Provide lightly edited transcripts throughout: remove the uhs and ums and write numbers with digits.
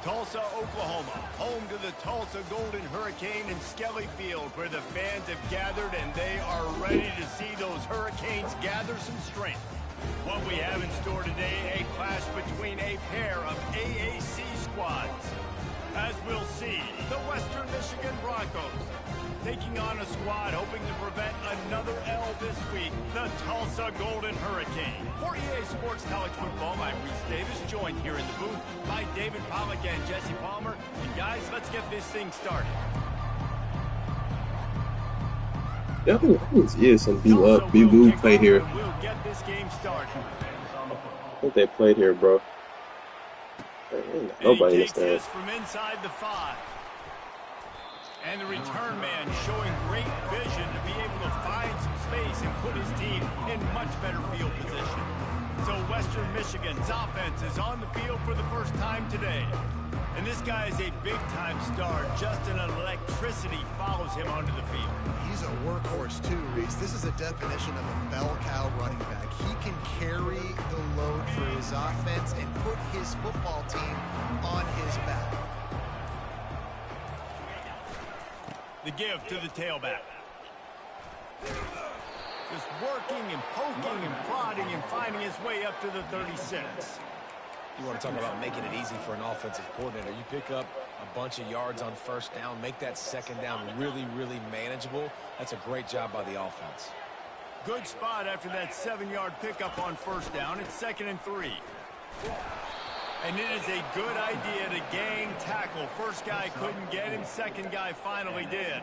Tulsa, Oklahoma, home to the Tulsa Golden Hurricane in Skelly Field, where the fans have gathered and they are ready to see those Hurricanes gather some strength. What we have in store today, a clash between a pair of AAC squads. As we'll see, the Western Michigan Broncos taking on a squad hoping to prevent another L this week, the Tulsa Golden Hurricane. For EA Sports College Football, I'm Reese Davis, joined here in the booth by David Pollack and Jesse Palmer. And guys, let's get this thing started. Yeah, I think is some B-Lou play here. We'll get this game started. I think they played here, bro. Nobody understands. From inside the 5. And the return man showing great vision to be able to find some space and put his team in much better field position. So Western Michigan's offense is on the field for the first time today. And this guy is a big-time star. Just an electricity follows him onto the field. He's a workhorse too, Reese. This is a definition of a bell cow running back. He can carry the load for his offense and put his football team on his back. The give to the tailback. Just working and poking and prodding and finding his way up to the 36. You want to talk about making it easy for an offensive coordinator. You pick up a bunch of yards on first down, make that second down really, really manageable. That's a great job by the offense. Good spot after that 7-yard pickup on first down. It's 2nd and 3. And it is a good idea to gang tackle. First guy couldn't get him. Second guy finally did.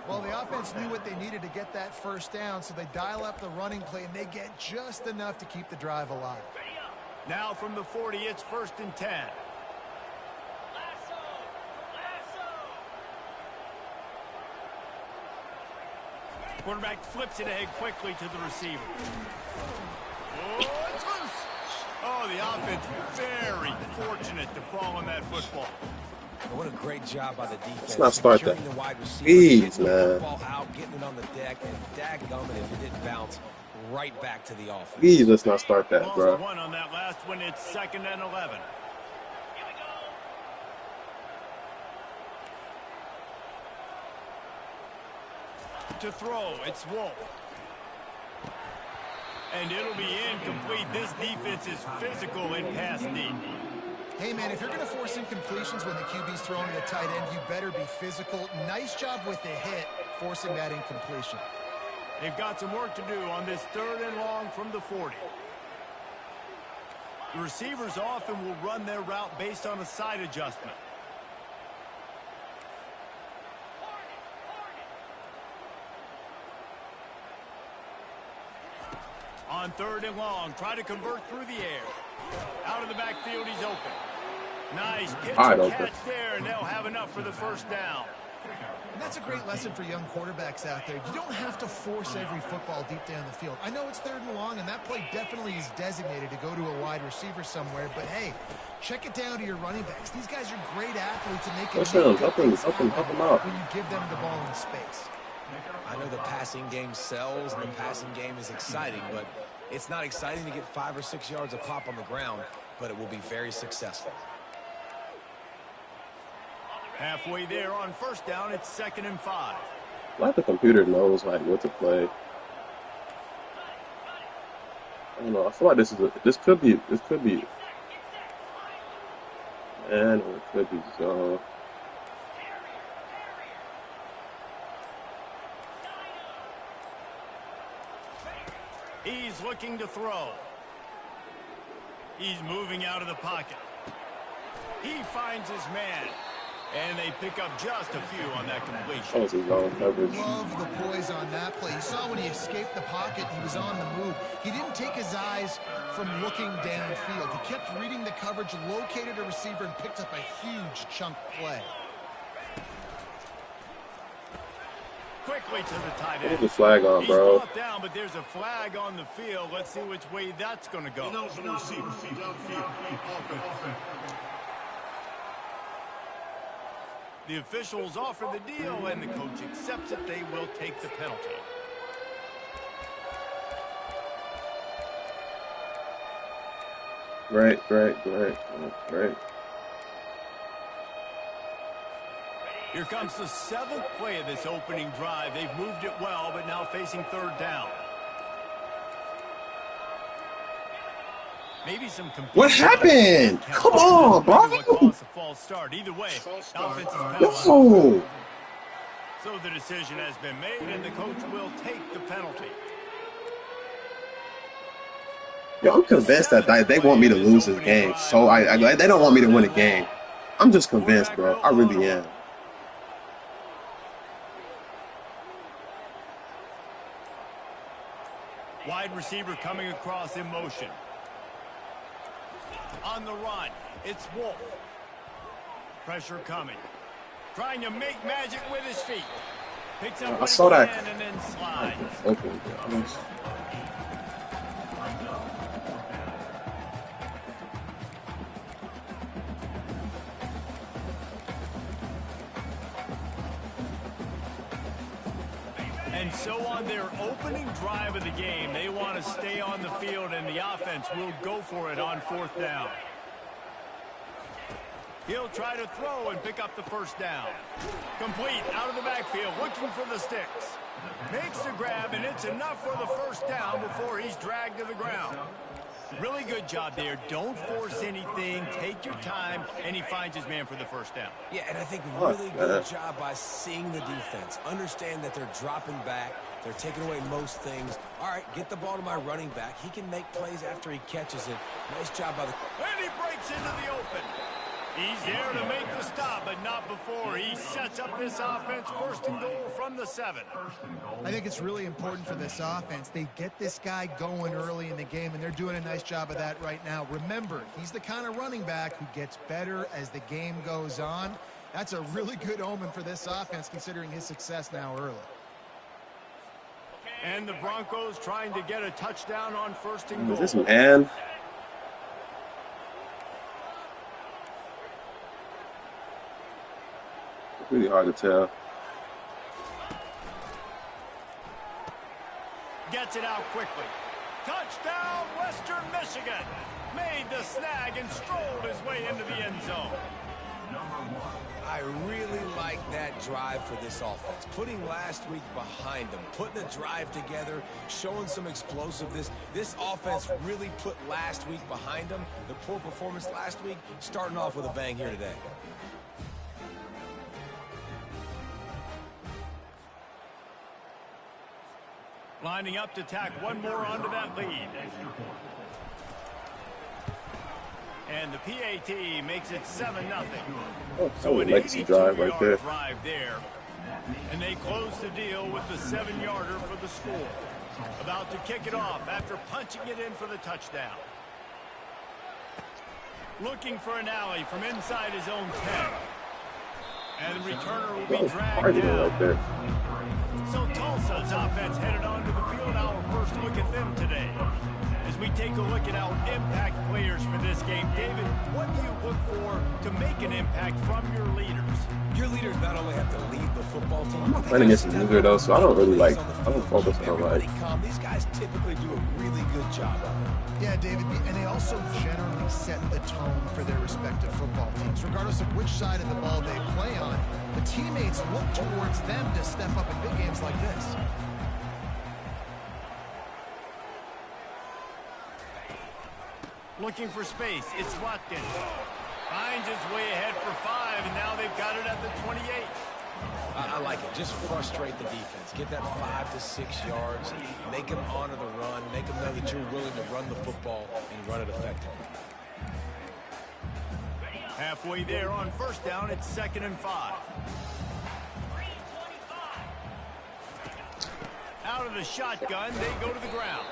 Well, the offense knew what they needed to get that first down, so they dial up the running play, and they get just enough to keep the drive alive. Now from the 40, it's 1st and 10. Quarterback flips it ahead quickly to the receiver. Oh, it's loose. Oh, the offense very fortunate to fall on that football. What a great job by the defense. Let's not start that. The wide receiver, Jeez, man. Ball out, getting it on the deck, and dadgummit if it didn't bounce right back to the offense. Please, let's not start that, bro. One on that last one. It's 2nd and 11. To throw, it's Wolf. And it'll be incomplete. This defense is physical in pass deep. Hey, man, if you're going to force incompletions when the QB's throwing to the tight end, you better be physical. Nice job with the hit, forcing that incompletion. They've got some work to do on this 3rd and long from the 40. The receivers often will run their route based on a side adjustment. On 3rd and long, try to convert through the air. Out of the backfield, he's open. Nice pitch and catch there, and they'll have enough for the first down. And that's a great lesson for young quarterbacks out there. You don't have to force every football deep down the field. I know it's 3rd and long, and that play definitely is designated to go to a wide receiver somewhere, but hey, check it down to your running backs. These guys are great athletes, and they can help them out when you give them the ball in space. I know the passing game sells and the passing game is exciting, but it's not exciting to get 5 or 6 yards a pop on the ground, but it will be very successful. Halfway there on first down, it's 2nd and 5. Like the computer knows like what to play. I don't know. I feel like this could be, and it could be so. He's looking to throw. He's moving out of the pocket. He finds his man. And they pick up just a few on that completion. Love the poise on that play. You saw when he escaped the pocket, he was on the move. He didn't take his eyes from looking downfield. He kept reading the coverage, located a receiver, and picked up a huge chunk play. Quickly to the tight end. There's a flag on, bro. He's brought down, but there's a flag on the field. Let's see which way that's going to go. The officials offer the deal, and the coach accepts it. They will take the penalty. Right. Here comes the 7th play of this opening drive. They've moved it well, but now facing 3rd down. Maybe some What happened? Come on, bro. A false start. Either way, offense is penalized. Yo. So the decision has been made, and the coach will take the penalty. Yo, I'm convinced that they want me to lose this game. So they don't want me to win a game. I'm just convinced, bro. I really am. Wide receiver coming across in motion. On the run, it's Wolf. Pressure coming. Trying to make magic with his feet. Picks up I saw that. And then slides. Okay. And so on their opening drive of the game, they want to stay on the field, and the offense will go for it on 4th down. He'll try to throw and pick up the 1st down. Complete out of the backfield, looking for the sticks. Makes the grab, and it's enough for the 1st down before he's dragged to the ground. Really good job there. Don't force anything. Take your time, and he finds his man for the 1st down. Yeah, and I think really good job by seeing the defense. Understand that they're dropping back. They're taking away most things. All right, get the ball to my running back. He can make plays after he catches it. Nice job by the... And he breaks into the open. He's there to make the stop, but not before he sets up this offense. 1st and goal from the 7. I think it's really important for this offense. They get this guy going early in the game, and they're doing a nice job of that right now. Remember, he's the kind of running back who gets better as the game goes on. That's a really good omen for this offense, considering his success now early. And the Broncos trying to get a touchdown on 1st and goal. Is this man? Really hard to tell. Gets it out quickly. Touchdown, Western Michigan. Made the snag and strolled his way into the end zone. I really like that drive for this offense. Putting last week behind them, putting a drive together, showing some explosiveness. This offense really put last week behind them. The poor performance last week, starting off with a bang here today. Lining up to tack one more onto that lead. And the PAT makes it 7-0. Oh, so an legacy drive right there. Drive there. And they close the deal with the 7-yarder for the score. About to kick it off after punching it in for the touchdown. Looking for an alley from inside his own 10. And the returner will be dragged down. Right there. So Tulsa's offense headed onto the field. Our first look at them today. As we take a look at our impact players for this game, David, what do you look for to make an impact from your leaders? Your leaders not only have to lead the football team, I'm not playing against a loser though, so I don't really I don't focus on like. These guys typically do a really good job of it. Yeah, David, and they also generally set the tone for their respective football teams. Regardless of which side of the ball they play on, the teammates look towards them to step up in big games like this. Looking for space. It's Watkins. Finds his way ahead for 5, and now they've got it at the 28. I like it. Just frustrate the defense. Get that 5 to 6 yards. Make them honor the run. Make them know that you're willing to run the football and run it effectively. Halfway there on 1st down, it's 2nd and 5. Out of the shotgun, they go to the ground.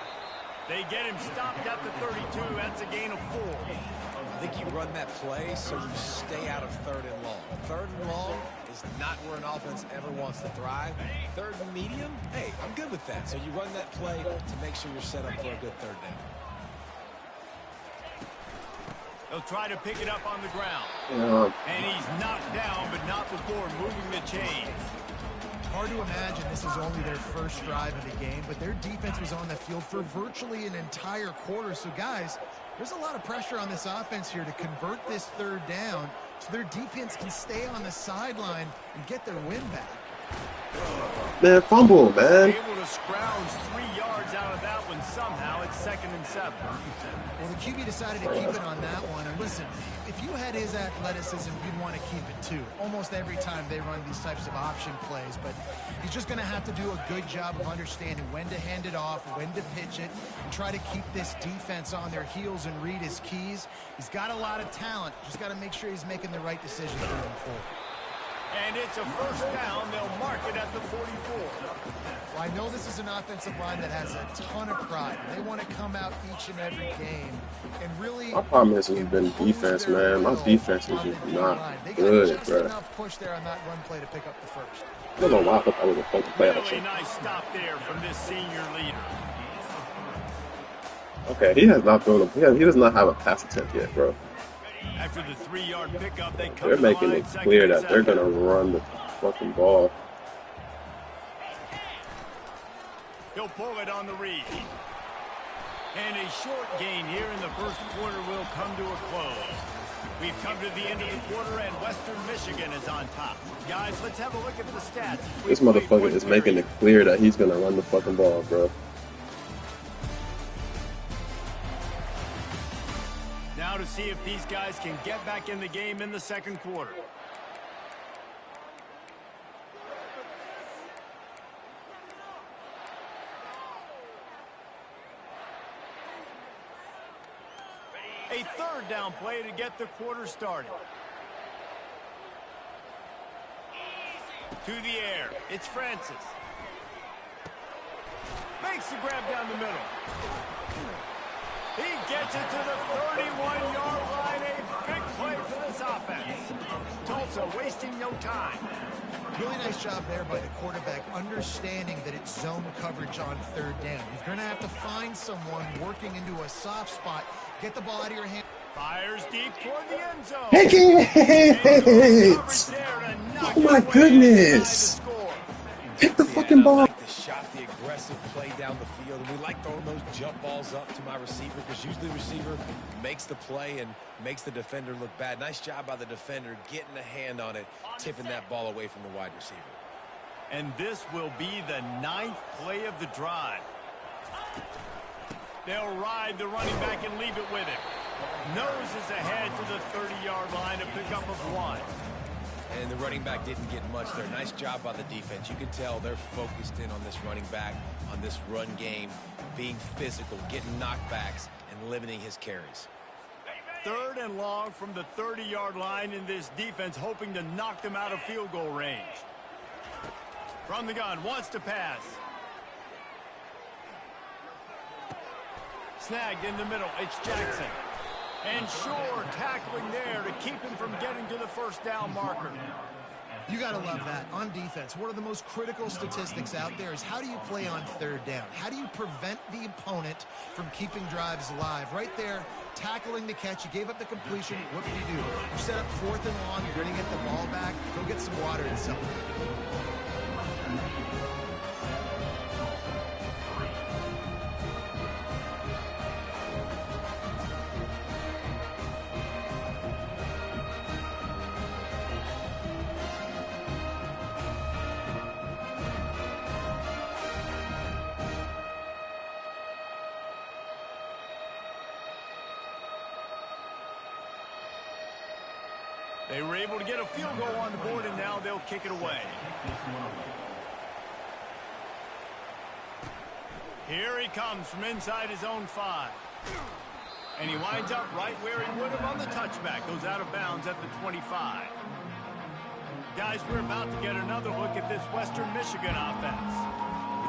They get him stopped at the 32. That's a gain of 4. I think you run that play so you stay out of 3rd and long. 3rd and long is not where an offense ever wants to thrive. 3rd and medium, hey, I'm good with that. So you run that play to make sure you're set up for a good 3rd down. They'll try to pick it up on the ground. Yeah. And he's knocked down, but not before moving the chains. Hard to imagine this is only their first drive of the game, but their defense was on the field for virtually an entire quarter. So, guys, There's a lot of pressure on this offense here to convert this third down so their defense can stay on the sideline and get their win back. Man, fumble, man. Able to scrounge 3 yards out of that one somehow. It's 2nd and 7. Well, the QB decided to keep it on that one. And listen, if you had his athleticism, you'd want to keep it too. Almost every time they run these types of option plays. But he's just going to have to do a good job of understanding when to hand it off, when to pitch it, and try to keep this defense on their heels and read his keys. He's got a lot of talent. Just got to make sure he's making the right decisions moving forward. And it's a first down. They'll mark it at the 44. Well, I know this is an offensive line that has a ton of pride. They want to come out each and every game and really... My problem has been defense, man. My defense is just not good, bro. Enough push there on that run play to pick up the first. I don't know why I thought that was a fucking play. Really nice stop there from this senior leader. Okay, he has not thrown he does not have a pass attempt yet, bro. After the 3-yard pickup, they come They're making it clear that they're going to run the fucking ball. He'll pull it on the read. And a short gain here in the first quarter will come to a close. We've come to the end of the quarter, and Western Michigan is on top. Guys, let's have a look at the stats. This motherfucker is making it clear that he's going to run the fucking ball, bro. Now to see if these guys can get back in the game in the second quarter. A third down play to get the quarter started. To the air. It's Francis. Makes the grab down the middle. He gets it to the 31-yard line. A big play for this offense. Tulsa wasting no time. Really nice job there by the quarterback, understanding that it's zone coverage on third down. You're going to have to find someone working into a soft spot. Get the ball out of your hand. Fires deep toward the end zone. Higgins! Oh my goodness! Pick the fucking ball. I like the shot, the aggressive play down the field. And we like throwing those jump balls up to my receiver because usually the receiver makes the play and makes the defender look bad. Nice job by the defender getting a hand on it, tipping that ball away from the wide receiver. And this will be the 9th play of the drive. They'll ride the running back and leave it with him. Noses ahead to the 30-yard line, a pickup of 1. And the running back didn't get much there. Nice job by the defense. You can tell they're focused in on this running back, on this run game, being physical, getting knockbacks, and limiting his carries. 3rd and long from the 30-yard line, in this defense hoping to knock them out of field goal range. From the gun, wants to pass. Snagged in the middle, it's Jackson. And Shore tackling there to keep him from getting to the first down marker. You got to love that. On defense, one of the most critical statistics out there is how do you play on third down? How do you prevent the opponent from keeping drives alive? Right there, tackling the catch. You gave up the completion. What did you do? You set up 4th and long. You're going to get the ball back. Go get some water and celebrate. They were able to get a field goal on the board, and now they'll kick it away. Here he comes from inside his own 5. And he winds up right where he would have on the touchback. Goes out of bounds at the 25. Guys, we're about to get another look at this Western Michigan offense.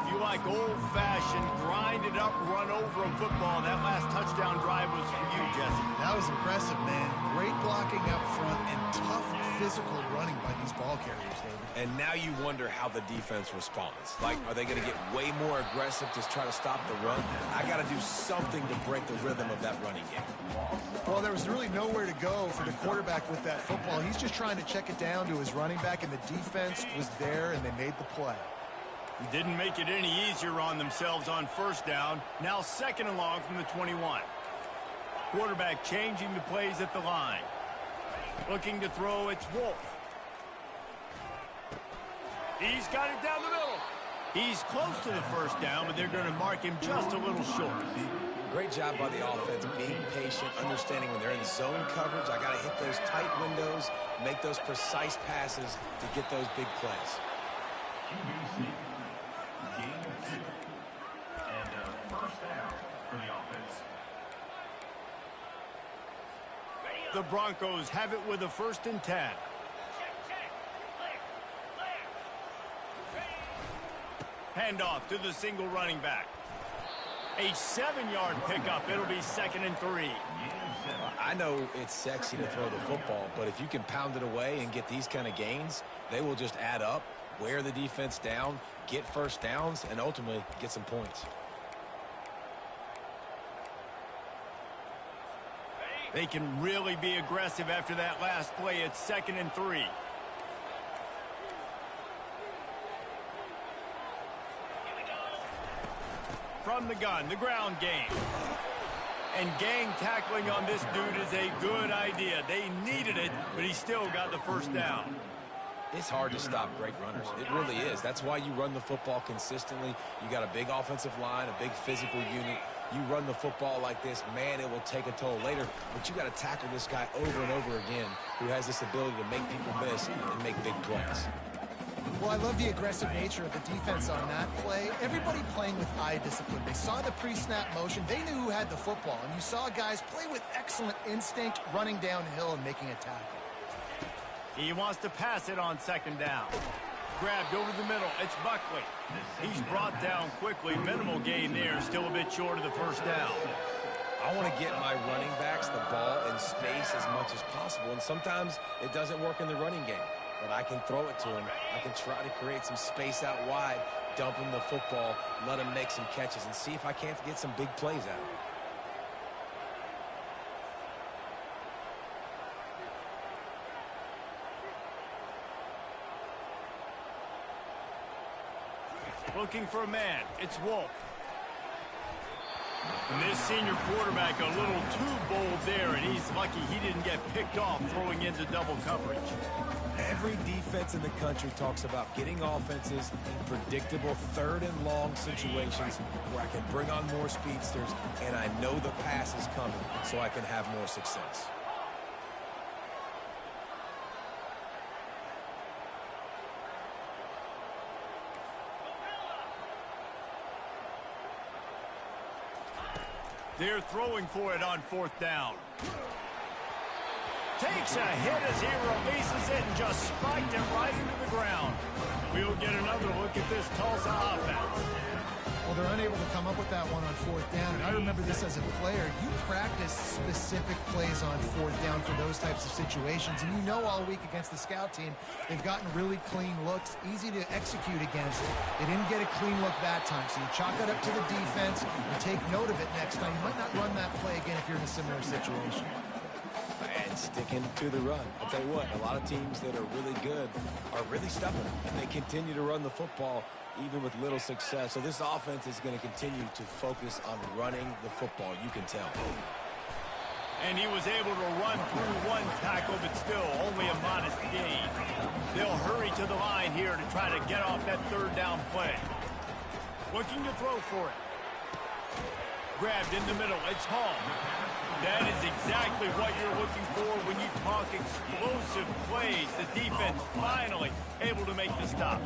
If you like old-fashioned, grind-it-up, run-over-'em football, that last touchdown drive was for you, Jesse. That was impressive, man. Great blocking up front and tough physical running by these ball carriers, David. And now you wonder how the defense responds. Like, are they going to get way more aggressive to try to stop the run? I got to do something to break the rhythm of that running game. Well, there was really nowhere to go for the quarterback with that football. He's just trying to check it down to his running back, and the defense was there, and they made the play. He didn't make it any easier on themselves on first down. Now 2nd and long from the 21. Quarterback changing the plays at the line. Looking to throw, it's Wolf. He's got it down the middle. He's close to the first down, but they're going to mark him just a little short. Great job by the offense, being patient, understanding when they're in zone coverage, I got to hit those tight windows, make those precise passes to get those big plays. The Broncos have it with a 1st and 10. Handoff to the single running back. A 7-yard pickup. It'll be 2nd and 3. I know it's sexy to throw the football, but if you can pound it away and get these kind of gains, they will just add up, wear the defense down, get first downs, and ultimately get some points. They can really be aggressive after that last play. It's 2nd and 3. From the gun, the ground game. And gang tackling on this dude is a good idea. They needed it, but he still got the first down. It's hard to stop great runners. It really is. That's why you run the football consistently. You got a big offensive line, a big physical unit. You run the football like this, man, it will take a toll later. But you got to tackle this guy over and over again who has this ability to make people miss and make big plays. Well, I love the aggressive nature of the defense on that play. Everybody playing with eye discipline. They saw the pre-snap motion. They knew who had the football. And you saw guys play with excellent instinct, running downhill and making a tackle. He wants to pass it on 2nd down. Grabbed over the middle. It's Buckley. He's brought down quickly. Minimal gain there. Still a bit short of the first down. I want to get my running backs the ball in space as much as possible. And sometimes it doesn't work in the running game. But I can throw it to him. I can try to create some space out wide, dump him the football, let him make some catches, and see if I can't get some big plays out of it. Looking for a man. It's Wolf. And this senior quarterback a little too bold there, and he's lucky he didn't get picked off throwing into double coverage. Every defense in the country talks about getting offenses in predictable 3rd and long situations where I can bring on more speedsters and I know the pass is coming so I can have more success. They're throwing for it on 4th down. Takes a hit as he releases it and just spiked it right into the ground. We'll get another look at this Tulsa offense. Well, they're unable to come up with that one on 4th down. And I remember this as a player. You practice specific plays on 4th down for those types of situations. And you know all week against the scout team, they've gotten really clean looks, easy to execute against. They didn't get a clean look that time. So you chalk it up to the defense and take note of it next time. You might not run that play again if you're in a similar situation. And sticking to the run. I'll tell you what, a lot of teams that are really good are really stubborn, and they continue to run the football even with little success. So this offense is going to continue to focus on running the football, you can tell. And he was able to run through one tackle, but still only a modest gain. They'll hurry to the line here to try to get off that 3rd down play. Looking to throw for it. Grabbed in the middle. It's Hall. That is exactly what you're looking for when you talk explosive plays. The defense finally able to make the stop.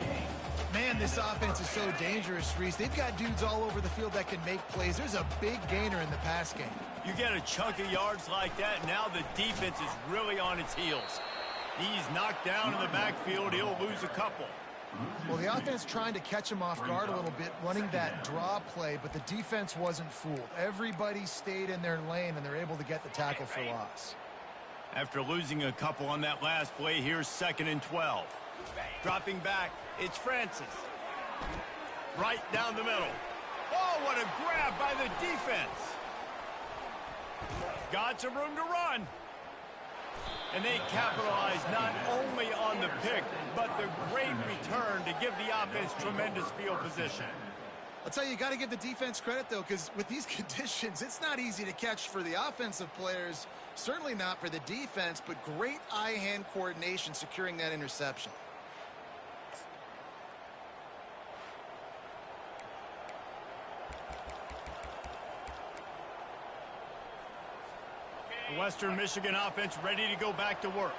Man, this offense is so dangerous, Reese. They've got dudes all over the field that can make plays. There's a big gainer in the pass game. You get a chunk of yards like that, now the defense is really on its heels. He's knocked down in the backfield. He'll lose a couple. Well, the offense trying to catch him off guard a little bit, running that draw play, but the defense wasn't fooled. Everybody stayed in their lane, and they're able to get the tackle for loss. After losing a couple on that last play, here's 2nd and 12. Dropping back, it's Francis. Right down the middle. Oh, what a grab by the defense. Got some room to run. And they capitalize not only on the pick, but the great return to give the offense tremendous field position. I'll tell you got to give the defense credit, though, because with these conditions, it's not easy to catch for the offensive players, certainly not for the defense, but great eye-hand coordination securing that interception. The Western Michigan offense ready to go back to work.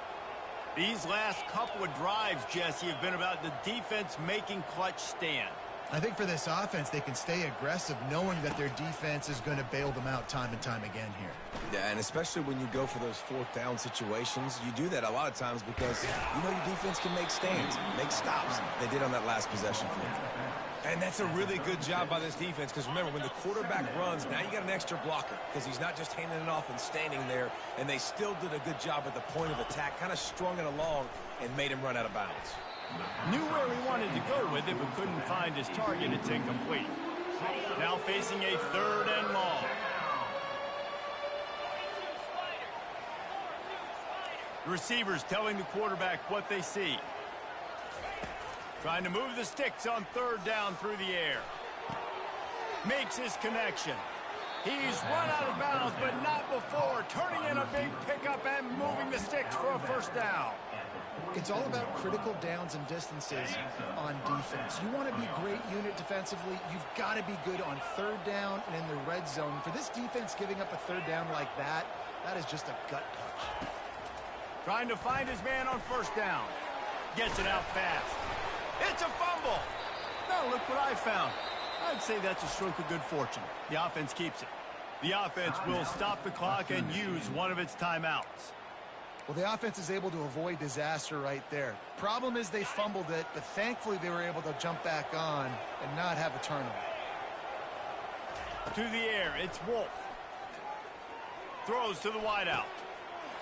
These last couple of drives, Jesse, have been about the defense making clutch stand. I think for this offense, they can stay aggressive knowing that their defense is going to bail them out time and time again here. Yeah, and especially when you go for those fourth down situations, you do that a lot of times because you know your defense can make stands, make stops. They did on that last possession for you. And that's a really good job by this defense because remember, when the quarterback runs, now you got an extra blocker because he's not just handing it off and standing there, and they still did a good job at the point of attack, kind of strung it along and made him run out of bounds. Knew where he wanted to go with it, but couldn't find his target. It's incomplete. Now facing a 3rd and long. The receivers telling the quarterback what they see. Trying to move the sticks on 3rd down through the air. Makes his connection. He's run out of bounds, but not before. Turning in a big pickup and moving the sticks for a 1st down. It's all about critical downs and distances on defense. You want to be a great unit defensively, you've got to be good on 3rd down and in the red zone. For this defense giving up a 3rd down like that, that is just a gut punch. Trying to find his man on 1st down. Gets it out fast. It's a fumble. Now look what I found. I'd say that's a stroke of good fortune. The offense keeps it. The offense will stop the clock and use one of its timeouts. Well, the offense is able to avoid disaster right there. Problem is they fumbled it, but thankfully they were able to jump back on and not have a turnover. To the air, it's Wolf. Throws to the wideout.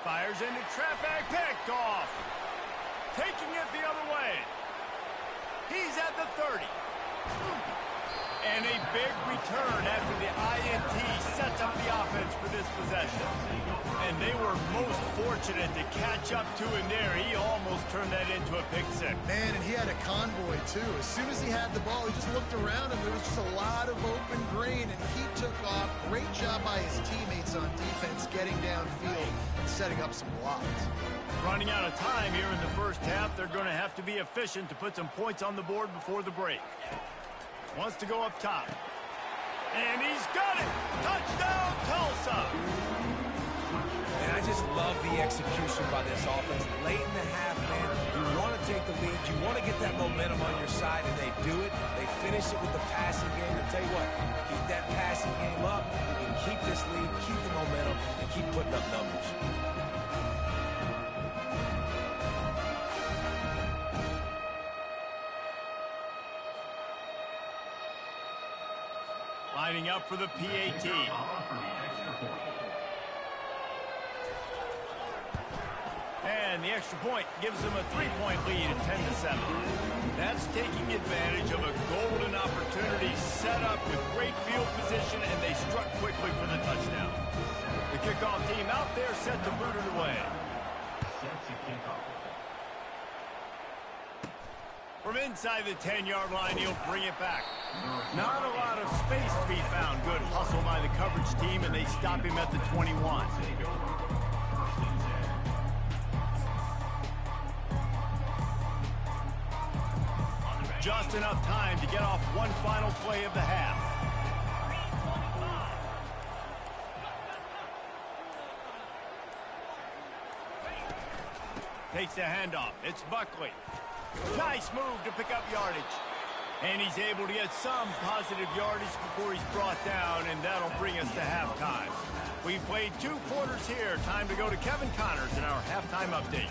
Fires into traffic, picked off. Taking it the other way. He's at the 30. And a big return after the INT sets up the offense for this possession. And they were most fortunate to catch up to him there. He almost turned that into a pick six. Man, and he had a convoy, too. As soon as he had the ball, he just looked around and there was just a lot of open green, and he took off. Great job by his teammates on defense getting downfield and setting up some blocks. Running out of time here in the 1st half, they're going to have to be efficient to put some points on the board before the break. Wants to go up top. And he's got it! Touchdown, Tulsa! And I just love the execution by this offense. Late in the half, man, you want to take the lead. You want to get that momentum on your side, and they do it. They finish it with the passing game. I'll tell you what, keep that passing game up. You can keep this lead, keep the momentum, and keep putting up numbers. Lining up for the PAT. And the extra point gives them a 3-point lead at 10-7. That's taking advantage of a golden opportunity set up with great field position, and they struck quickly for the touchdown. The kickoff team out there set to boot it away. From inside the 10-yard line, he'll bring it back. Not a lot of space to be found. Good hustle by the coverage team, and they stop him at the 21. Just enough time to get off one final play of the half. Takes the handoff. It's Buckley. Nice move to pick up yardage. And he's able to get some positive yardage before he's brought down, and that'll bring us to halftime. We've played 2 quarters here. Time to go to Kevin Connors in our halftime update.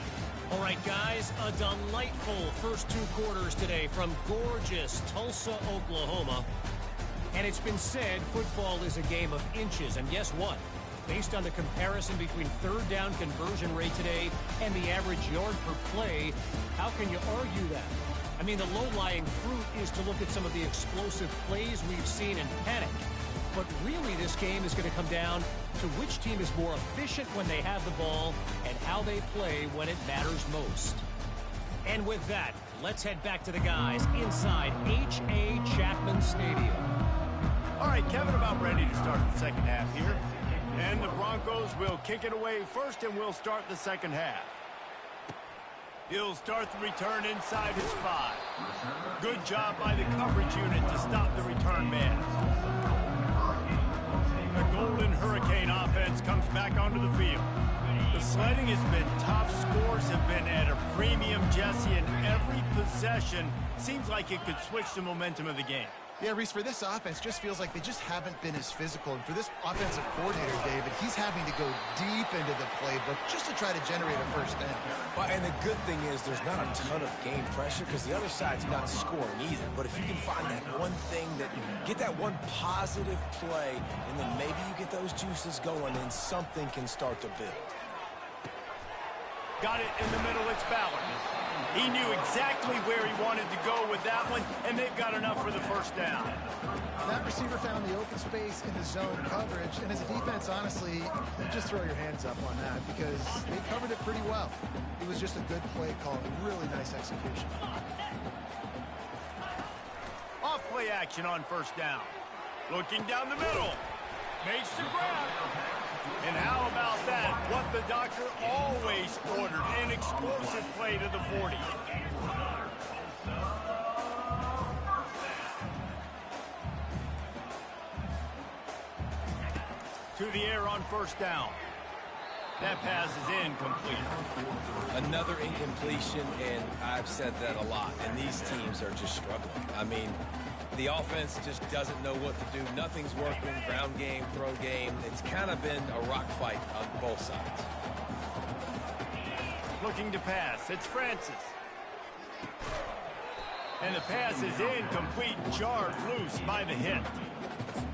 All right, guys, a delightful first 2 quarters today from gorgeous Tulsa, Oklahoma. And it's been said football is a game of inches, and guess what? Based on the comparison between 3rd down conversion rate today and the average yard per play, how can you argue that? I mean, the low-lying fruit is to look at some of the explosive plays we've seen and panic. But really, this game is going to come down to which team is more efficient when they have the ball and how they play when it matters most. And with that, let's head back to the guys inside H.A. Chapman Stadium. All right, Kevin, about ready to start the second half here. And the Broncos will kick it away first, and we'll start the second half. He'll start the return inside his 5. Good job by the coverage unit to stop the return man. The Golden Hurricane offense comes back onto the field. The sledding has been tough. Scores have been at a premium, Jesse, and every possession seems like it could switch the momentum of the game. Yeah, Reese, for this offense, just feels like they just haven't been as physical. And for this offensive coordinator, David, he's having to go deep into the playbook just to try to generate a first down. Well, and the good thing is there's not a ton of game pressure because the other side's not scoring either. But if you can find that one thing, get that one positive play, and then maybe you get those juices going, and something can start to build. Got it in the middle, it's Ballard. He knew exactly where he wanted to go with that one, and they've got enough for the first down. That receiver found the open space in the zone coverage, and as a defense, honestly, you just throw your hands up on that because they covered it pretty well. It was just a good play call, really nice execution. Off play action on first down. Looking down the middle. Makes the grab. And how about that? What the doctor always ordered, an explosive play to the 40. To the air on first down. That pass is incomplete. Another incompletion, and I've said that a lot, and these teams are just struggling. I mean, the offense just doesn't know what to do. Nothing's working. Ground game, throw game. It's kind of been a rock fight on both sides. Looking to pass. It's Francis. And the pass is incomplete, jarred loose by the hit.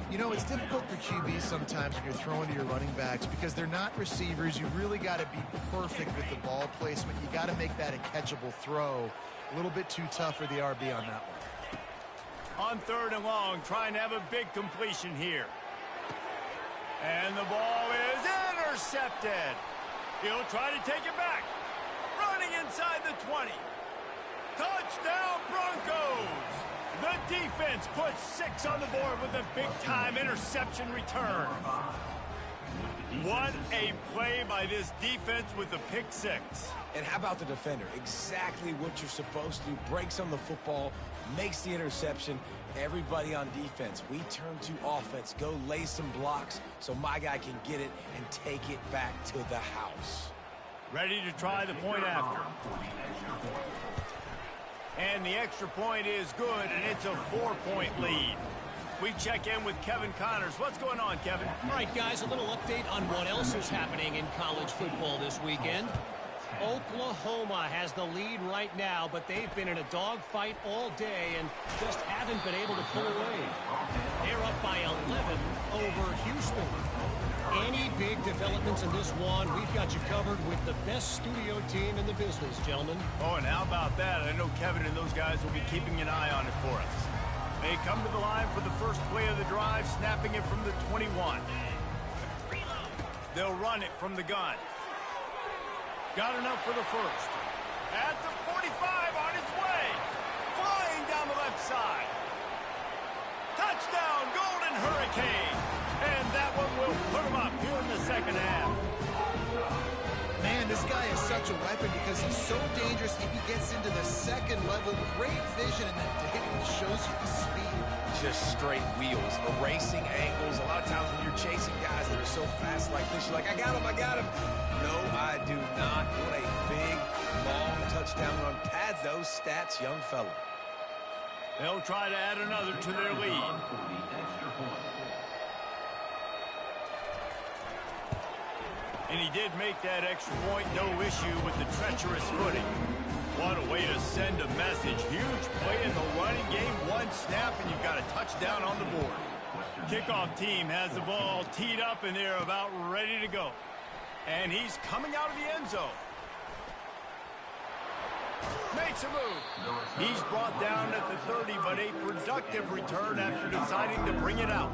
You know, it's difficult for QBs sometimes when you're throwing to your running backs because they're not receivers. You really got to be perfect with the ball placement. You got to make that a catchable throw. A little bit too tough for the RB on that one. On third and long, trying to have a big completion here. And the ball is intercepted. He'll try to take it back. Running inside the 20. Touchdown, Broncos! The defense puts 6 on the board with a big-time interception return. What a play by this defense with the pick 6. And how about the defender? Exactly what you're supposed to do. Breaks on the football, makes the interception. Everybody on defense, we turn to offense. Go lay some blocks so my guy can get it and take it back to the house. Ready to try the point after. And the extra point is good, and it's a 4-point lead. We check in with Kevin Connors. What's going on, Kevin? All right, guys, a little update on what else is happening in college football this weekend. Oklahoma has the lead right now, but they've been in a dogfight all day and just haven't been able to pull away. They're up by 11 over Houston. Any big developments in this one, we've got you covered with the best studio team in the business, gentlemen. Oh, and how about that? I know Kevin and those guys will be keeping an eye on it for us. They come to the line for the first play of the drive, snapping it from the 21. They'll run it from the gun. Got enough for the first. At the 45, on his way. Flying down the left side. Touchdown, Golden Hurricane. And that one will put him up here in the second half. Man, this guy is such a weapon because he's so dangerous if he gets into the second level. Great vision, and that shows you the speed. Just straight wheels, erasing angles. A lot of times when you're chasing guys that are so fast like this, you're like, I got him, I got him. No, I do not. What a big, long touchdown run. Pad those stats, young fella. They'll try to add another to their lead. And he did make that extra point, no issue with the treacherous footing. What a way to send a message. Huge play in the running game. One snap, and you've got a touchdown on the board. Kickoff team has the ball teed up, and they're about ready to go. And he's coming out of the end zone. Makes a move. He's brought down at the 30, but a productive return after deciding to bring it out.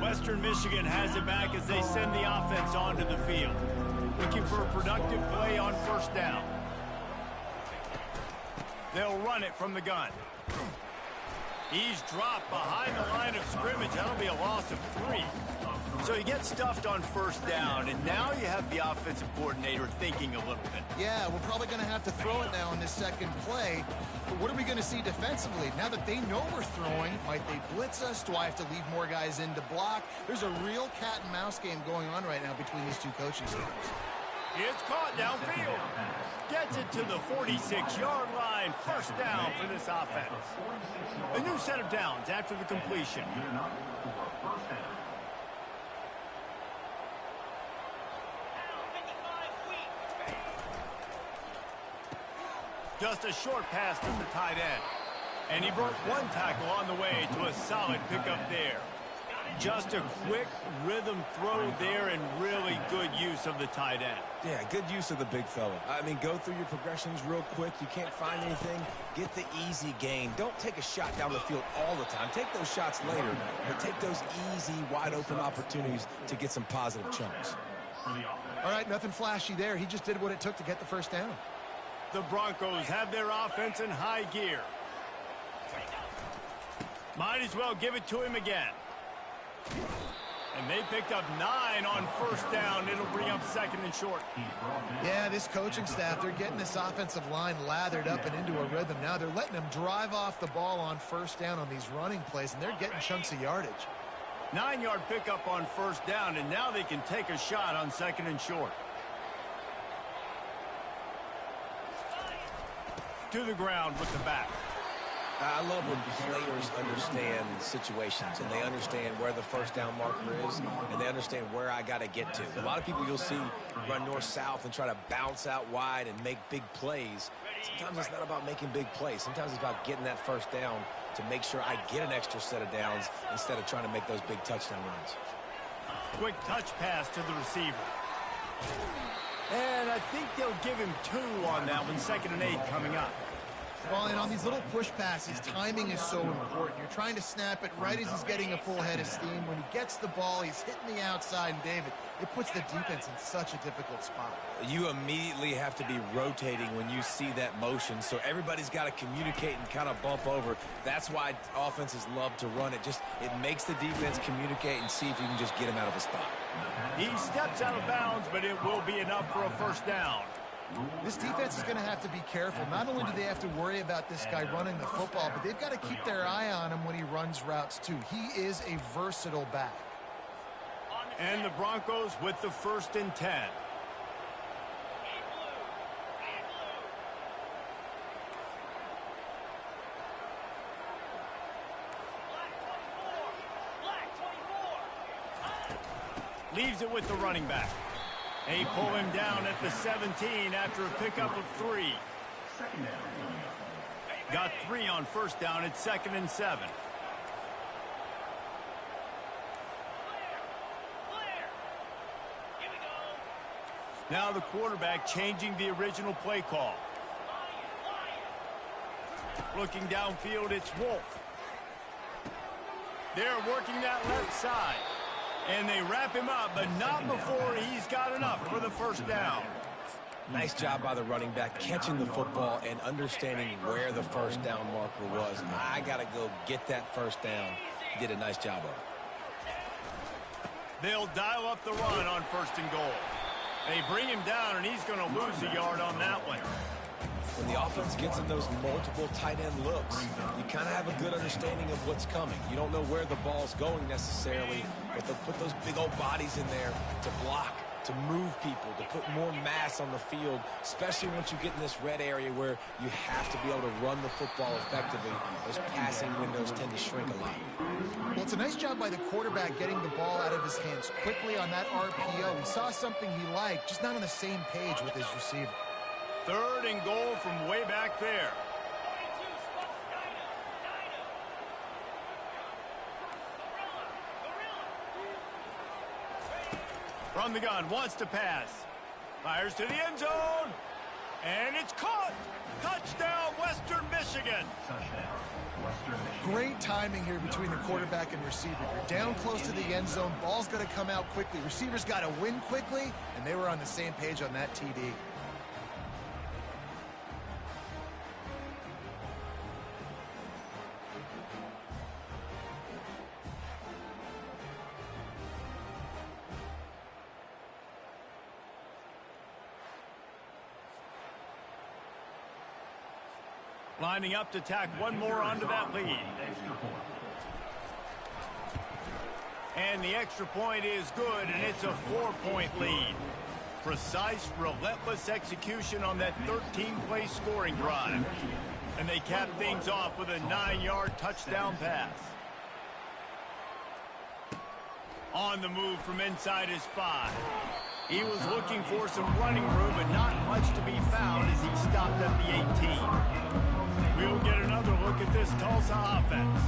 Western Michigan has it back as they send the offense onto the field. Looking for a productive play on first down. They'll run it from the gun. He's dropped behind the line of scrimmage. That'll be a loss of 3. So he gets stuffed on first down, and now you have the offensive coordinator thinking a little bit. Yeah, we're probably going to have to throw it now in this second play. But what are we going to see defensively? Now that they know we're throwing, might they blitz us? Do I have to leave more guys in to block? There's a real cat and mouse game going on right now between these two coaching staffs. It's caught downfield. Gets it to the 46-yard line. First down for this offense. A new set of downs after the completion. Just a short pass to the tight end. And he broke one tackle on the way to a solid pickup there. Just a quick rhythm throw there and really good use of the tight end. Yeah, good use of the big fella. I mean, go through your progressions real quick. You can't find anything. Get the easy gain. Don't take a shot down the field all the time. Take those shots later, but take those easy, wide-open opportunities to get some positive chunks. All right, nothing flashy there. He just did what it took to get the first down. The Broncos have their offense in high gear. Might as well give it to him again. And they picked up 9 on first down. It'll bring up second and short. Yeah, this coaching staff, they're getting this offensive line lathered up and into a rhythm. Now they're letting them drive off the ball on first down on these running plays, and they're getting chunks of yardage. 9-yard pickup on first down, and now they can take a shot on second and short. To the ground with the back. I love when players understand situations and they understand where the first down marker is and they understand where I got to get to. A lot of people you'll see run north-south and try to bounce out wide and make big plays. Sometimes it's not about making big plays. Sometimes it's about getting that first down to make sure I get an extra set of downs instead of trying to make those big touchdown runs. Quick touch pass to the receiver. And I think they'll give him 2 on that one. 2nd and 8 coming up. Well, and on these little push passes, timing is so important. You're trying to snap it right as he's getting a full head of steam. When he gets the ball, he's hitting the outside, and David, it puts the defense in such a difficult spot. You immediately have to be rotating when you see that motion, so everybody's got to communicate and kind of bump over. That's why offenses love to run it. It makes the defense communicate and see if you can just get him out of a spot. He steps out of bounds, but it will be enough for a first down. This defense is going to have to be careful. Not only do they have to worry about this guy running the football, but they've got to keep their eye on him when he runs routes too. He is a versatile back. And the Broncos with the 1st and 10. Leaves it with the running back. They pull him down at the 17 after a pickup of 3. Got 3 on first down at 2nd and 7. Now the quarterback changing the original play call. Looking downfield, it's Wolf. They're working that left side. And they wrap him up, but not before he's got enough for the first down. Nice job by the running back, catching the football and understanding where the first down marker was. I got to go get that first down. He did a nice job of it. They'll dial up the run on 1st and goal. They bring him down, and he's going to lose a yard on that one. When the offense gets in those multiple tight end looks, you kind of have a good understanding of what's coming. You don't know where the ball's going necessarily, but they'll put those big old bodies in there to block, to move people, to put more mass on the field, especially once you get in this red area where you have to be able to run the football effectively. Those passing windows tend to shrink a lot. Well, it's a nice job by the quarterback getting the ball out of his hands quickly on that RPO. He saw something he liked, just not on the same page with his receiver. 3rd and goal from way back there. From the gun, wants to pass. Fires to the end zone. And it's caught. Touchdown, Western Michigan. Great timing here between the quarterback and receiver. You're down close to the end zone. Ball's going to come out quickly. Receivers got to win quickly, and they were on the same page on that TD. Lining up to tack one more onto that lead. And the extra point is good, and it's a 4-point lead. Precise, relentless execution on that 13-play scoring drive. And they cap things off with a 9-yard touchdown pass. On the move from inside his 5. He was looking for some running room, but not much to be found as he stopped at the 18. We'll get another look at this Tulsa offense.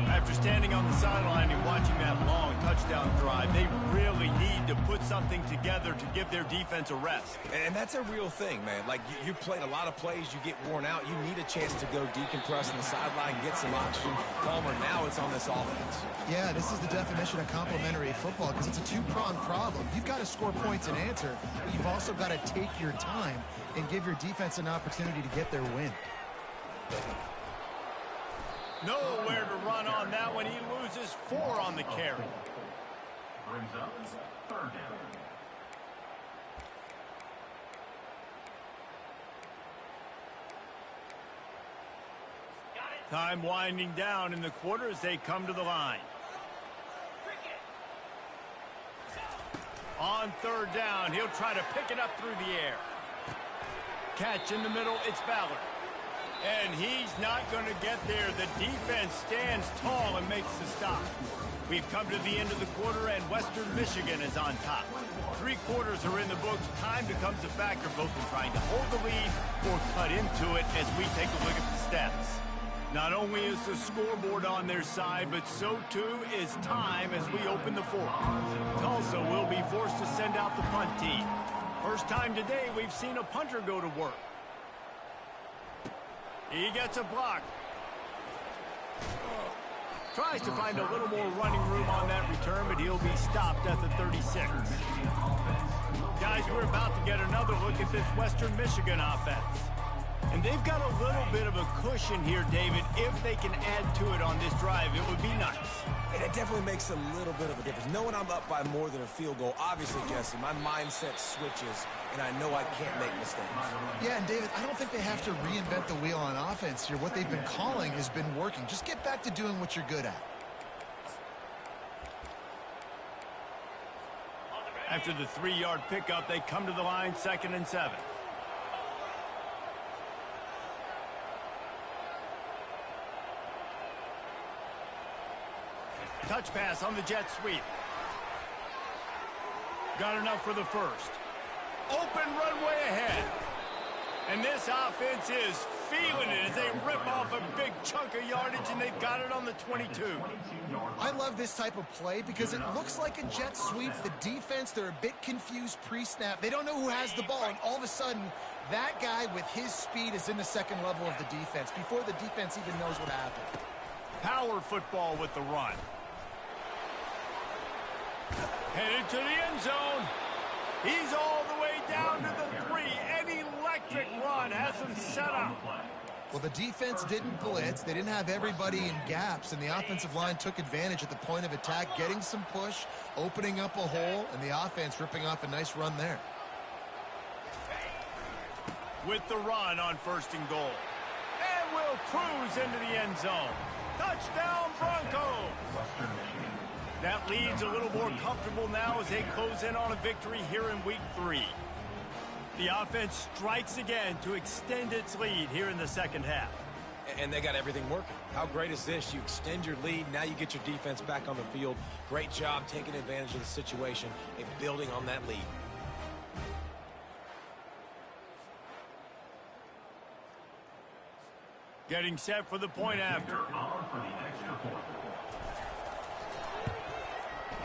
After standing on the sideline and watching that long touchdown drive, they really need to put something together to give their defense a rest. And that's a real thing, man. Like, you played a lot of plays, you get worn out, you need a chance to go decompress on the sideline, get some oxygen. Palmer, now it's on this offense. Yeah, this is the definition of complementary football because it's a two-pronged problem. You've got to score points and answer, but you've also got to take your time and give your defense an opportunity to get their win. Nowhere to run on that one. He loses 4 on the carry. Brings up 3rd down. Time winding down in the quarter as they come to the line. On 3rd down, he'll try to pick it up through the air. Catch in the middle, it's Ballard. And he's not going to get there. The defense stands tall and makes the stop. We've come to the end of the quarter, and Western Michigan is on top. 3 quarters are in the books. Time becomes a factor, both in trying to hold the lead or cut into it as we take a look at the stats. Not only is the scoreboard on their side, but so too is time as we open the 4th. Tulsa will be forced to send out the punt team. First time today we've seen a punter go to work. He gets a block. Tries to find a little more running room on that return, but he'll be stopped at the 36. Guys, we're about to get another look at this Western Michigan offense. And they've got a little bit of a cushion here, David. If they can add to it on this drive, it would be nice. And it definitely makes a little bit of a difference. Knowing I'm up by more than a field goal, obviously, Jesse, my mindset switches, and I know I can't make mistakes. Yeah, and David, I don't think they have to reinvent the wheel on offense here. What they've been calling has been working. Just get back to doing what you're good at. After the 3-yard pickup, they come to the line, 2nd and 7. Touch pass on the jet sweep. Got enough for the 1st. Open runway ahead. And this offense is feeling it as they rip off a big chunk of yardage, and they've got it on the 22. I love this type of play because it looks like a jet sweep. The defense, they're a bit confused pre-snap. They don't know who has the ball, and all of a sudden, that guy with his speed is in the 2nd level of the defense before the defense even knows what happened. Power football with the run. Headed to the end zone. He's all the way down to the 3. An electric run has him set up. Well, the defense didn't blitz. They didn't have everybody in gaps, and the offensive line took advantage at the point of attack, getting some push, opening up a hole, and the offense ripping off a nice run there. With the run on 1st and goal. And will cruise into the end zone. Touchdown, Broncos! That lead's a little more comfortable now as they close in on a victory here in Week 3. The offense strikes again to extend its lead here in the 2nd half. And they got everything working. How great is this? You extend your lead, now you get your defense back on the field. Great job taking advantage of the situation and building on that lead. Getting set for the point after.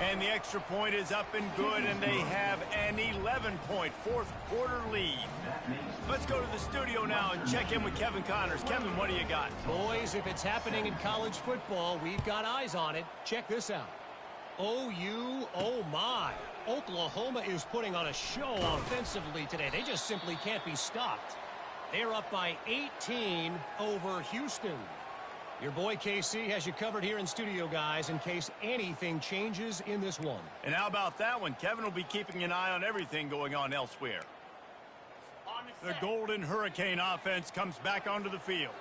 And the extra point is up and good, and they have an 11-point 4th quarter lead. Let's go to the studio now and check in with Kevin Connors. Kevin, what do you got? Boys, if it's happening in college football, we've got eyes on it. Check this out. OU, oh my. Oklahoma is putting on a show offensively today. They just simply can't be stopped. They're up by 18 over Houston. Your boy KC has you covered here in studio, guys, in case anything changes in this one. And how about that one? Kevin will be keeping an eye on everything going on elsewhere. The Golden Hurricane offense comes back onto the field.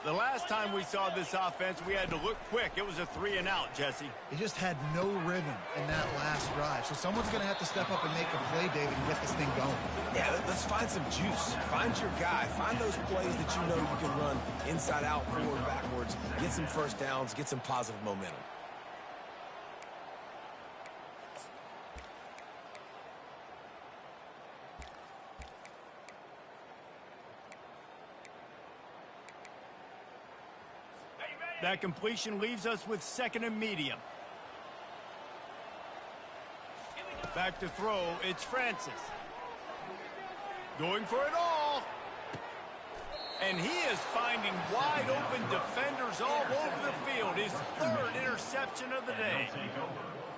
The last time we saw this offense, we had to look quick. It was a 3-and-out, Jesse. They just had no rhythm in that last drive. So someone's going to have to step up and make a play, David, and get this thing going. Yeah, let's find some juice. Find your guy. Find those plays that you know you can run inside out, forward, backwards. Get some first downs. Get some positive momentum. That completion leaves us with 2nd and medium. Back to throw, it's Francis. Going for it all. And he is finding wide open defenders all over the field. His 3rd interception of the day.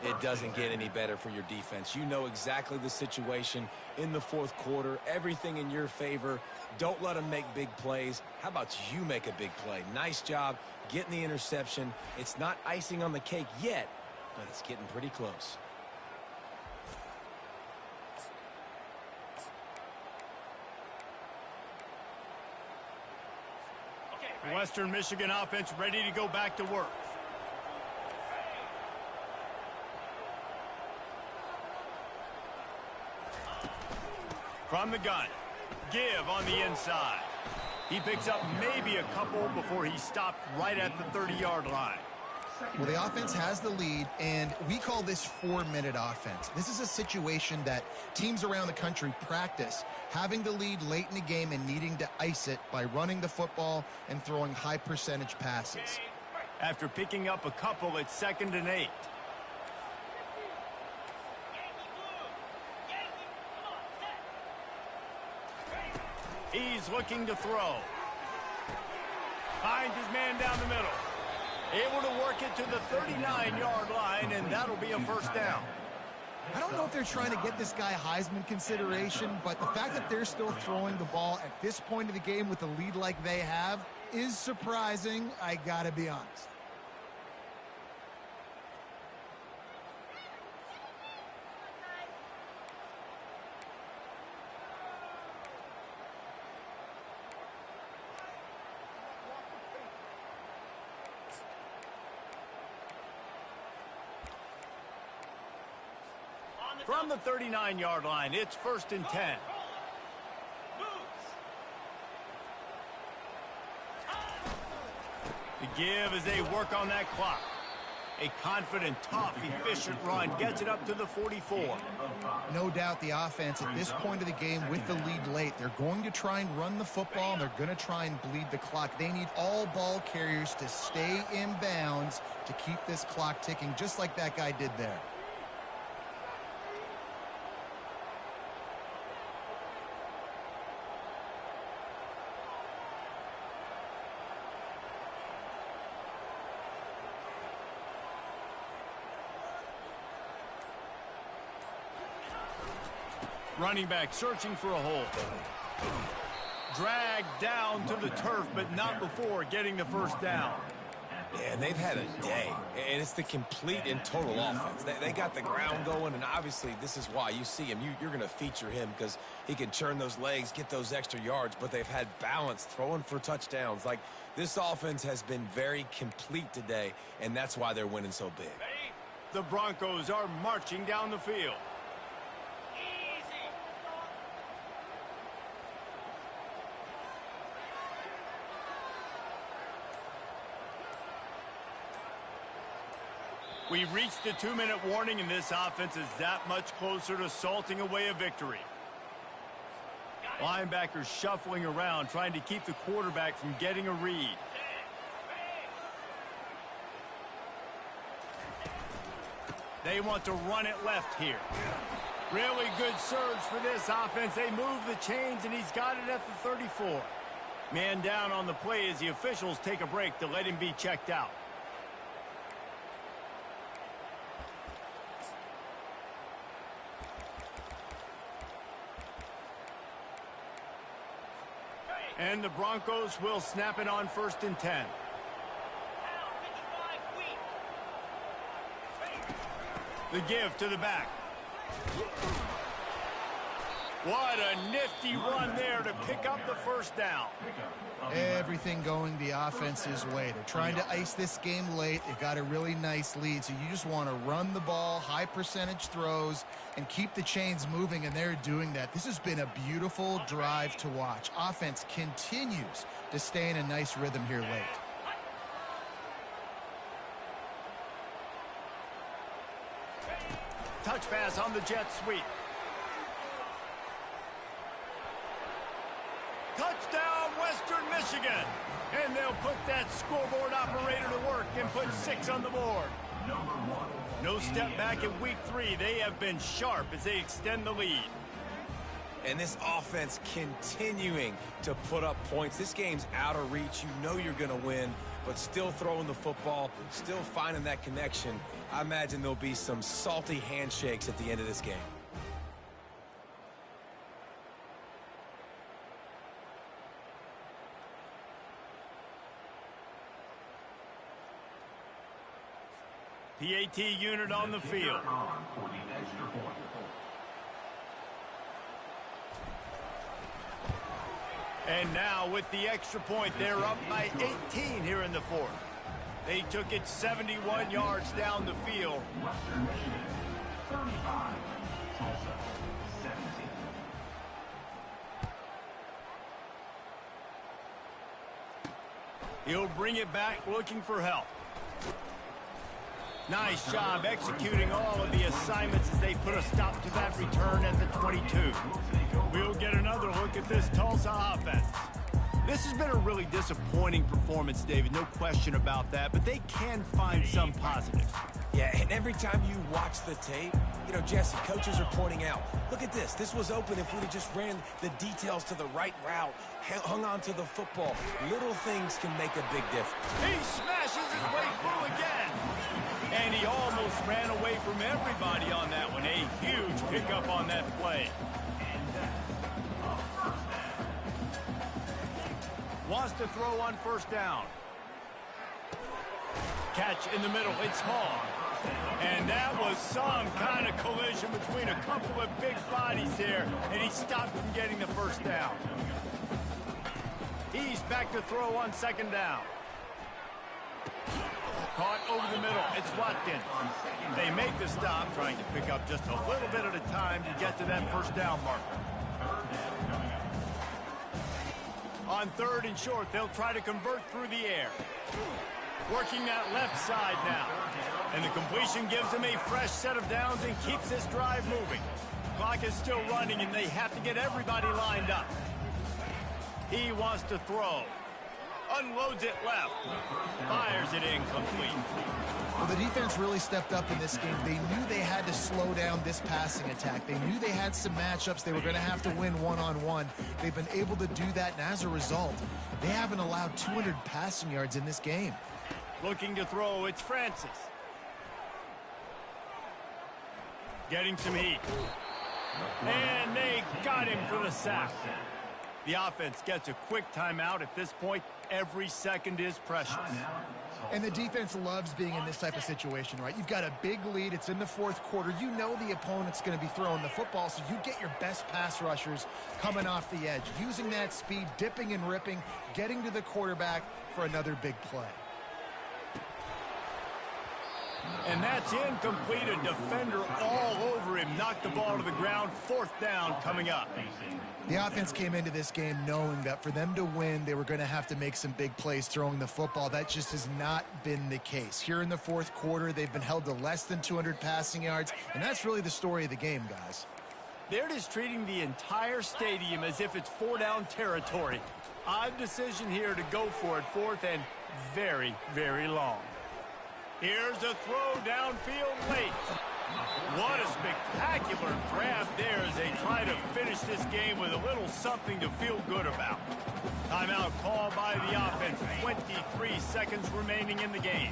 It doesn't get any better for your defense. You know exactly the situation in the 4th quarter. Everything in your favor. Don't let them make big plays. How about you make a big play? Nice job getting the interception. It's not icing on the cake yet, but it's getting pretty close. Western Michigan offense ready to go back to work. From the gun, give on the inside. He picks up maybe a couple before he stopped right at the 30-yard line. Well, the offense has the lead, and we call this 4-minute offense. This is a situation that teams around the country practice, having the lead late in the game and needing to ice it by running the football and throwing high-percentage passes. After picking up a couple, it's 2nd and 8. He's looking to throw. Finds his man down the middle. Able to work it to the 39-yard line, and that'll be a 1st down. I don't know if they're trying to get this guy Heisman consideration, but the fact that they're still throwing the ball at this point of the game with a lead like they have is surprising, I gotta be honest. From the 39-yard line, it's 1st and 10. The give as they work on that clock. A confident, tough, efficient run gets it up to the 44. No doubt the offense at this point of the game with the lead late, they're going to try and run the football, and they're going to try and bleed the clock. They need all ball carriers to stay in bounds to keep this clock ticking, just like that guy did there. Running back searching for a hole. Dragged down to the turf, but not before getting the 1st down. Yeah, they've had a day, and it's the complete and total offense. They got the ground going, and obviously this is why you see him. You're going to feature him because he can churn those legs, get those extra yards, but they've had balance throwing for touchdowns. Like, this offense has been very complete today, and that's why they're winning so big. The Broncos are marching down the field. We've reached the 2-minute warning, and this offense is that much closer to salting away a victory. Linebackers shuffling around, trying to keep the quarterback from getting a read. They want to run it left here. Really good surge for this offense. They move the chains, and he's got it at the 34. Man down on the play as the officials take a break to let him be checked out. And the Broncos will snap it on 1st and 10. The give to the back. What a nifty run there to pick up the first down. Everything going the offense's way. They're trying to ice this game late. They've got a really nice lead, so you just want to run the ball, high percentage throws, and keep the chains moving, and they're doing that. This has been a beautiful drive to watch. Offense continues to stay in a nice rhythm here late. Touch pass on the jet sweep. Touchdown, Western Michigan. And they'll put that scoreboard operator to work and put 6 on the board. No step back in week 3. They have been sharp as they extend the lead. And this offense continuing to put up points. This game's out of reach. You know you're going to win, but still throwing the football, still finding that connection. I imagine there'll be some salty handshakes at the end of this game. PAT unit on the field. And now with the extra point, they're up by 18 here in the fourth. They took it 71 yards down the field. Western Michigan, 35. Tulsa, 17. He'll bring it back looking for help. Nice job executing all of the assignments as they put a stop to that return at the 22. We'll get another look at this Tulsa offense. This has been a really disappointing performance, David, no question about that, but they can find some positives. Yeah, and every time you watch the tape, you know, Jesse, coaches are pointing out, look at this. This was open if we'd have just ran the details to the right route, hung on to the football. Little things can make a big difference. He smashes his way through again. And he almost ran away from everybody on that one. A huge pickup on that play. Wants to throw on first down. Catch in the middle. It's Hall. And that was some kind of collision between a couple of big bodies there, and he stopped from getting the first down. He's back to throw on second down. Caught over the middle. It's Watkins. They make the stop, trying to pick up just a little bit at a time to get to that first down marker. On third and short, they'll try to convert through the air. Working that left side now. And the completion gives them a fresh set of downs and keeps this drive moving. Clock is still running, and they have to get everybody lined up. He wants to throw. Unloads it left. Fires it incomplete. Well, the defense really stepped up in this game. They knew they had to slow down this passing attack. They knew they had some matchups they were going to have to win one-on-one. They've been able to do that, and as a result, they haven't allowed 200 passing yards in this game. Looking to throw, it's Francis. Getting some heat. And they got him for the sack. The offense gets a quick timeout at this point. Every second is precious. And the defense loves being in this type of situation, right? You've got a big lead. It's in the fourth quarter. You know the opponent's going to be throwing the football, so you get your best pass rushers coming off the edge, using that speed, dipping and ripping, getting to the quarterback for another big play. And that's incomplete. A defender all over him. Knocked the ball to the ground. Fourth down coming up. The offense came into this game knowing that for them to win, they were going to have to make some big plays throwing the football. That just has not been the case. Here in the fourth quarter, they've been held to less than 200 passing yards, and that's really the story of the game, guys. They're just treating the entire stadium as if it's four-down territory. Odd decision here to go for it, fourth and very, very long. Here's a throw downfield late. What a spectacular grab there as they try to finish this game with a little something to feel good about. Timeout called by the offense. 23 seconds remaining in the game.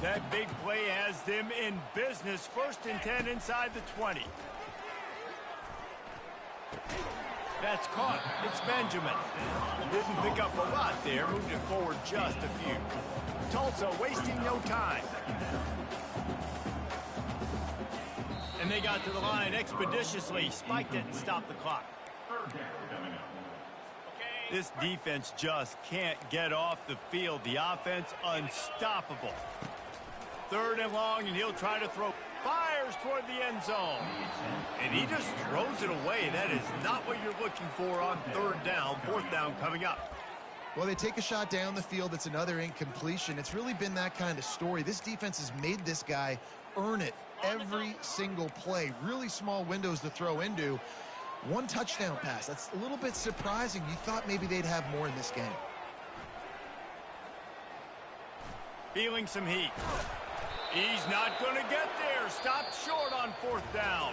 That big play has them in business. First and 10 inside the 20. That's caught. It's Benjamin. Didn't pick up a lot there. Moved it forward just a few. Tulsa wasting no time. And they got to the line expeditiously. Spiked it and stopped the clock. coming up. This defense just can't get off the field. The offense unstoppable. 3rd and long, and he'll try to throw. Fires toward the end zone. And he just throws it away. That is not what you're looking for on 3rd down. 4th down coming up. Well, they take a shot down the field. It's another incompletion. It's really been that kind of story. This defense has made this guy earn it every single play. Really small windows to throw into. 1 touchdown pass. That's a little bit surprising. You thought maybe they'd have more in this game. Feeling some heat. He's not going to get there. Stopped short on 4th down.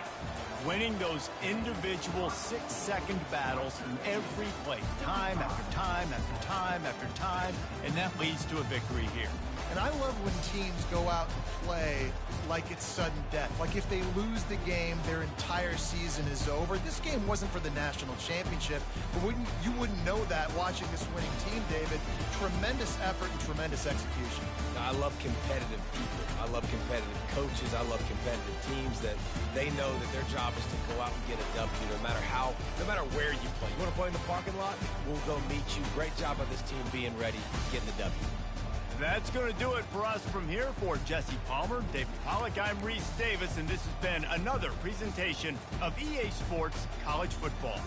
Winning those individual 6-second battles every play, time after time after time after time, and that leads to a victory here. And I love when teams go out and play like it's sudden death. Like if they lose the game, their entire season is over. This game wasn't for the national championship, but you wouldn't know that watching this winning team, David. Tremendous effort and tremendous execution. I love competitive people. I love competitive coaches. I love competitive teams that they know that their job is to go out and get a W no matter where you play. You want to play in the parking lot? We'll go meet you. Great job by this team being ready, getting the W. That's going to do it for us from here. For Jesse Palmer, David Pollack, I'm Reese Davis, and this has been another presentation of EA Sports College Football.